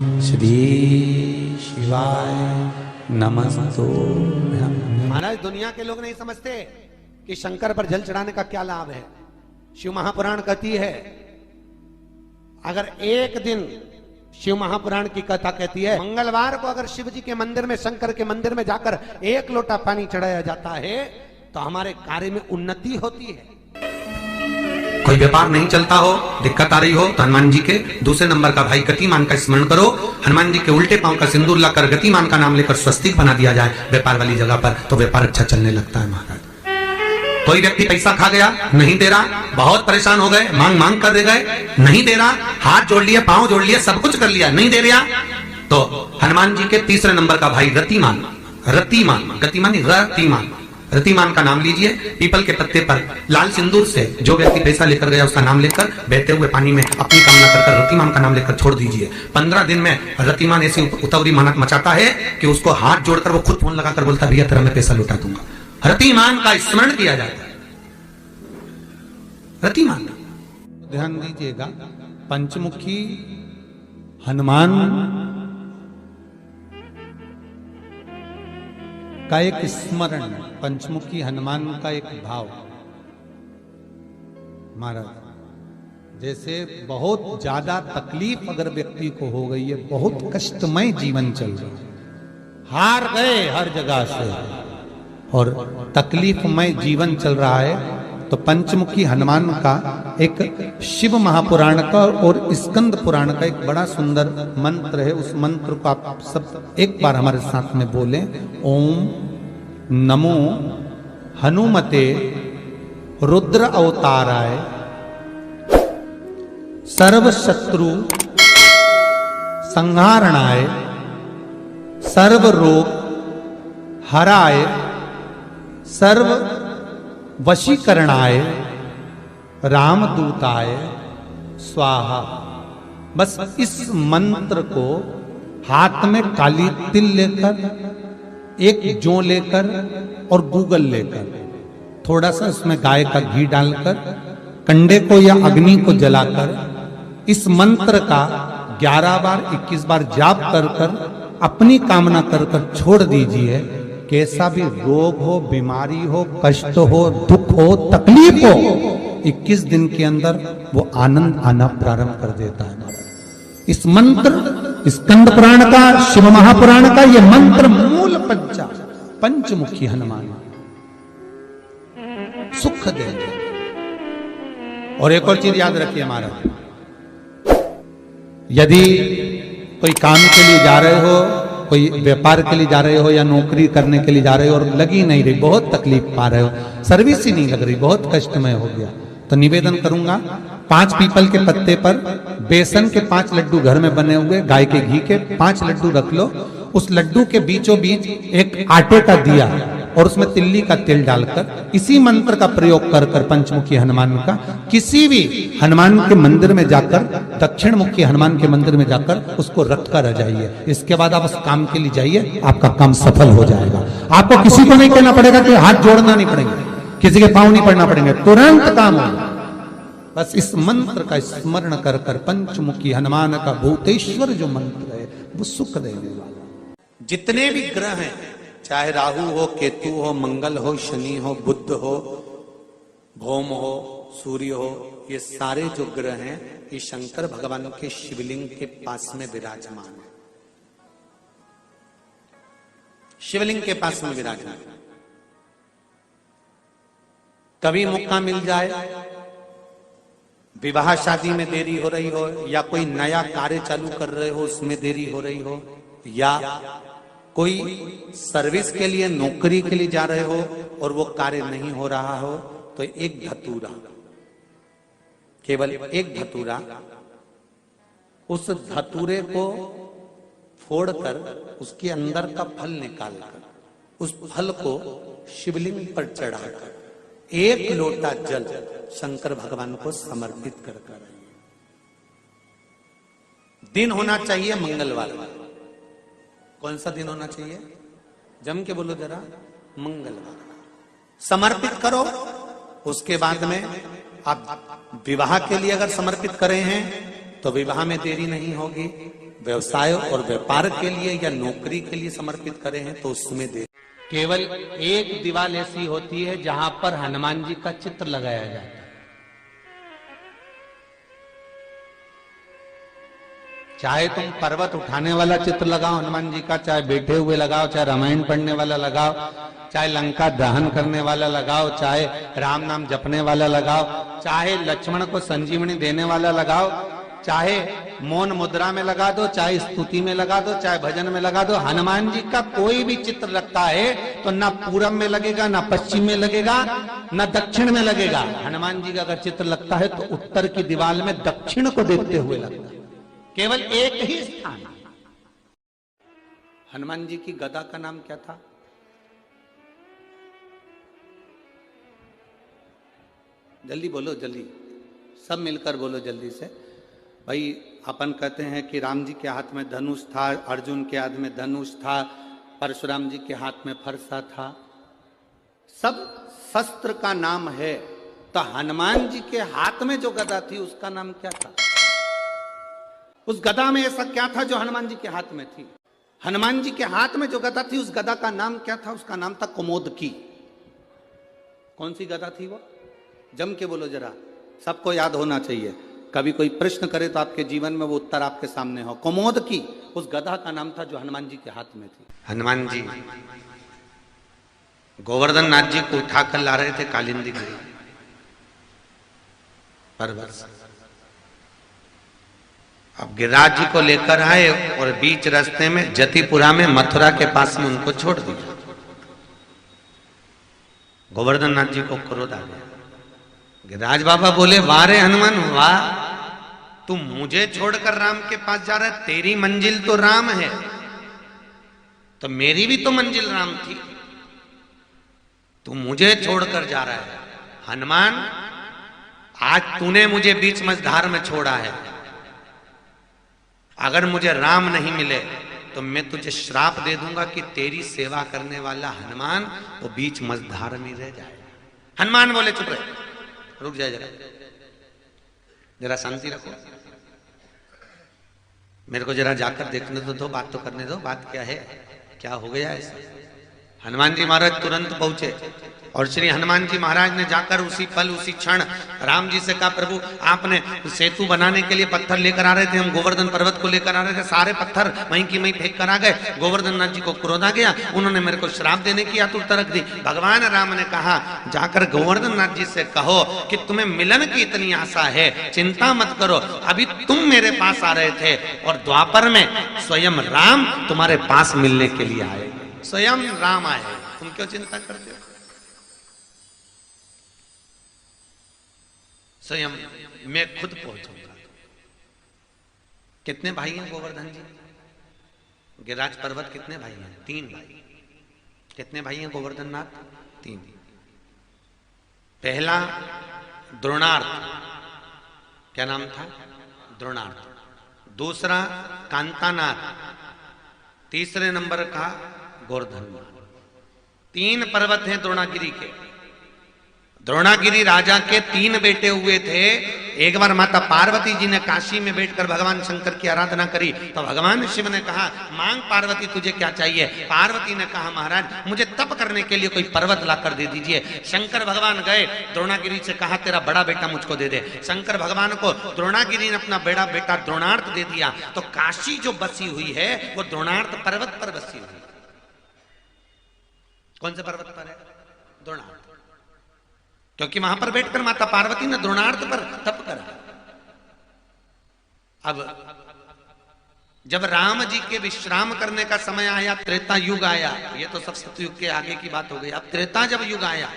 श्री शिवाय नमस्तो। महाराज दुनिया के लोग नहीं समझते कि शंकर पर जल चढ़ाने का क्या लाभ है। शिव महापुराण कहती है, अगर एक दिन शिव महापुराण की कथा कहती है, मंगलवार को अगर शिव जी के मंदिर में, शंकर के मंदिर में जाकर एक लोटा पानी चढ़ाया जाता है तो हमारे कार्य में उन्नति होती है। कोई व्यापार नहीं चलता हो, दिक्कत आ रही हो, तो हनुमान जी के दूसरे नंबर का भाई गतिमान का स्मरण करो। हनुमान जी के उल्टे पांव का सिंदूर लाकर गतिमान का नाम लेकर स्वस्तिक बना दिया जाए व्यापार वाली जगह पर, तो व्यापार अच्छा चलने लगता है महाराज। कोई व्यक्ति पैसा खा गया, नहीं दे रहा, बहुत परेशान हो गए, मांग मांग कर दे गए, नहीं दे रहा, हाथ जोड़ लिया, पांव जोड़ लिया, सब कुछ कर लिया, नहीं दे रहा, तो हनुमान जी के तीसरे नंबर का भाई रतिमान, रतिमान, गतिमान रतिमान, रतिमान का नाम लीजिए। पीपल के पत्ते पर लाल सिंदूर से जो व्यक्ति पैसा लेकर गया उसका नाम लेकर बहते हुए पानी में अपनी कामना कर रतिमान का नाम लेकर छोड़ दीजिए। 15 दिन में रतिमान ऐसी उतावली मानत मचाता है कि उसको हाथ जोड़कर वो खुद फोन लगाकर बोलता, भैया तेरा मैं पैसा लौटा दूंगा। रतिमान का स्मरण किया जाता है, रतिमान। ध्यान दीजिएगा, पंचमुखी हनुमान का एक स्मरण, पंचमुखी हनुमान का एक भाव। महाराज, जैसे बहुत ज्यादा तकलीफ अगर व्यक्ति को हो गई है, बहुत कष्टमय जीवन चल रहा है, हार गए हर जगह से और तकलीफमय जीवन चल रहा है, तो पंचमुखी हनुमान का एक शिव महापुराण का और स्कंद पुराण का एक बड़ा सुंदर मंत्र है। उस मंत्र को आप सब एक बार हमारे साथ में बोलें। ओम नमो हनुमते रुद्र अवताराय सर्व शत्रु संहारणाय सर्व रोग हराय सर्व वशीकरणाय रामदूताय स्वाहा। बस इस मंत्र को हाथ में काली तिल लेकर, एक जौ लेकर और गूगल लेकर, थोड़ा सा उसमें गाय का घी डालकर, कंडे को या अग्नि को जलाकर इस मंत्र का 11 बार 21 बार जाप कर कर अपनी कामना कर कर छोड़ दीजिए। कैसा भी रोग हो, बीमारी हो, कष्ट हो, दुख हो, तकलीफ हो, 21 दिन के अंदर वो आनंद आना प्रारंभ कर देता है। इस मंत्र, स्कंद पुराण का, शिव महापुराण का ये मंत्र मूल पंचमुखी हनुमान सुख देंगे। और एक और चीज याद रखिए महाराज, यदि कोई काम के लिए जा रहे हो, कोई व्यापार के लिए जा रहे हो या नौकरी करने के लिए जा रहे हो और लगी नहीं रही, बहुत तकलीफ पा रहे हो, सर्विस ही नहीं लग रही, बहुत कष्टमय हो गया, तो निवेदन करूंगा 5 पीपल के पत्ते पर बेसन के 5 लड्डू घर में बने हुए, गाय के घी के 5 लड्डू रख लो। उस लड्डू के बीचों बीच एक आटे का दिया और उसमें तिल्ली का तेल डालकर इसी मंत्र का प्रयोग कर कर पंचमुखी हनुमान का किसी भी हनुमान के मंदिर में जाकर, दक्षिण मुखी हनुमान के मंदिर में जाकर उसको रख कर आ जाइए। इसके बाद आप उस काम के लिए जाइए, आपका काम सफल हो जाएगा। आपको किसी को नहीं कहना पड़ेगा कि हाथ जोड़ना नहीं पड़ेगा, किसी के पांव नहीं पड़ना पड़ेंगे, तुरंत काम होगा। बस इस मंत्र का स्मरण कर कर पंचमुखी हनुमान का भूतेश्वर जो मंत्र है वो सुख देने वाला। जितने भी ग्रह हैं, चाहे राहु हो, केतु हो, मंगल हो, शनि हो, बुध हो, भौम हो, सूर्य हो, ये सारे जो ग्रह हैं ये शंकर भगवान के शिवलिंग के पास में विराजमान है, शिवलिंग के पास में विराजमान। कभी मौका मिल जाए, विवाह शादी में देरी हो रही हो, या कोई नया कार्य चालू कर रहे हो उसमें देरी हो रही हो, या कोई सर्विस के लिए, नौकरी के लिए जा रहे हो और वो कार्य नहीं हो रहा हो, तो एक धतूरा, केवल एक धतूरा, उस धतूरे को फोड़कर उसके अंदर का फल निकालकर उस फल को शिवलिंग पर चढ़ाकर 1 लोटा जल शंकर भगवान को समर्पित कर कर। दिन होना चाहिए मंगलवार। कौन सा दिन होना चाहिए? जम के बोलो जरा, मंगलवार। समर्पित करो। उसके बाद में आप विवाह के लिए अगर समर्पित करे हैं तो विवाह में देरी नहीं होगी। व्यवसाय और व्यापार के लिए या नौकरी के लिए समर्पित करे हैं तो उसमें दे। केवल एक दीवार ऐसी होती है जहां पर हनुमान जी का चित्र लगाया जाता है। चाहे तुम पर्वत उठाने वाला चित्र लगाओ हनुमान जी का, चाहे बैठे हुए लगाओ, चाहे रामायण पढ़ने वाला लगाओ, चाहे लंका दहन करने वाला लगाओ, चाहे राम नाम जपने वाला लगाओ, चाहे लक्ष्मण को संजीवनी देने वाला लगाओ, चाहे मौन मुद्रा में लगा दो, चाहे स्तुति में लगा दो, चाहे भजन में लगा दो। हनुमान जी का कोई भी चित्र लगता है तो ना पूरब में लगेगा, ना पश्चिम में लगेगा, ना दक्षिण में लगेगा। हनुमान जी का अगर चित्र लगता है तो उत्तर की दीवार में दक्षिण को देखते हुए लगता है, केवल एक ही स्थान। हनुमान जी की गदा का नाम क्या था? जल्दी बोलो, जल्दी, सब मिलकर बोलो जल्दी से। भाई अपन कहते हैं कि राम जी के हाथ में धनुष था, अर्जुन के हाथ में धनुष था, परशुराम जी के हाथ में फरसा था, सब शस्त्र का नाम है। तो हनुमान जी के हाथ में जो गदा थी उसका नाम क्या था? उस गदा में ऐसा क्या था जो हनुमान जी के हाथ में थी? हनुमान जी के हाथ में जो गदा थी उस गदा का नाम क्या था? उसका नाम था कुमोदकी। कौन सी गदा थी वो? जम के बोलो जरा, सबको याद होना चाहिए। कभी कोई प्रश्न करे तो आपके जीवन में वो उत्तर आपके सामने हो। कुमोदकी उस गदा का नाम था जो हनुमान जी के हाथ में थी। हनुमान जी गोवर्धन नाथ जी को उठाकर ला रहे थे कालिंदी गिरी पर्वत। अब गिरिराज जी को लेकर आए और बीच रास्ते में जतिपुरा में मथुरा के पास में उनको छोड़ दिया। गोवर्धन नाथ जी को क्रोध आ गया। गिरिराज बाबा बोले, वाह रे हनुमान वाह, तू मुझे छोड़कर राम के पास जा रहा है? तेरी मंजिल तो राम है, तो मेरी भी तो मंजिल राम थी, तू मुझे छोड़कर जा रहा है। हनुमान, आज तूने मुझे बीच मझधार में छोड़ा है, अगर मुझे राम नहीं मिले तो मैं तुझे श्राप दे दूंगा कि तेरी सेवा करने वाला हनुमान वो बीच मझधार में रह जाए। हनुमान बोले, चुप रहे, रुक जाए जरा, जरा शांति रखो, मेरे को जरा जाकर देखने तो दो, बात तो करने दो, बात क्या है, क्या हो गया ऐसा? हनुमान जी महाराज तुरंत पहुंचे और श्री हनुमान जी महाराज ने जाकर उसी पल उसी क्षण राम जी से कहा, प्रभु आपने सेतु बनाने के लिए पत्थर लेकर आ रहे थे, हम गोवर्धन पर्वत को लेकर आ रहे थे, सारे पत्थर वहीं की वहीं फेंक कर आ गए। गोवर्धन नाथ जी को क्रोध आ गया, उन्होंने मेरे को श्राप देने की आतुरता रख दी। भगवान राम ने कहा, जाकर गोवर्धन नाथ जी से कहो कि तुम्हें मिलन की इतनी आशा है, चिंता मत करो, अभी तुम मेरे पास आ रहे थे और द्वापर में स्वयं राम तुम्हारे पास मिलने के लिए आए, स्वयं राम आए, तुम क्यों चिंता करते हो? स्वयं मैं खुद पहुंचूंगा। कितने भाई हैं गोवर्धन जी? गिरिराज पर्वत कितने भाई हैं? 3 भाई। कितने भाई हैं गोवर्धन नाथ? 3। पहला द्रोणार्थ, क्या नाम था? द्रोणार्थ। दूसरा कांतानाथ, तीसरे नंबर का गोवर्धन। 3 पर्वत हैं द्रोणागिरी के। द्रोणागिरी राजा के 3 बेटे हुए थे। एक बार माता पार्वती जी ने काशी में बैठकर भगवान शंकर की आराधना करी तो भगवान शिव ने कहा, मांग पार्वती तुझे क्या चाहिए? पार्वती ने कहा, महाराज मुझे तप करने के लिए कोई पर्वत ला कर दे दीजिए। शंकर भगवान गए, द्रोणागिरी से कहा, तेरा बड़ा बेटा मुझको दे दे। शंकर भगवान को द्रोणागिरी ने अपना बड़ा बेटा द्रोणार्थ दे दिया। तो काशी जो बसी हुई है वो द्रोणार्थ पर्वत पर बसी हुई है। कौन से पर्वत पर है? द्रोणार्थ, क्योंकि वहां पर बैठकर माता पार्वती ने द्रोणार्थ पर तप करा। अब जब राम जी के विश्राम करने का समय आया, त्रेता युग आया, ये तो सब सतयुग के आगे की बात हो गई। अब त्रेता जब युग आया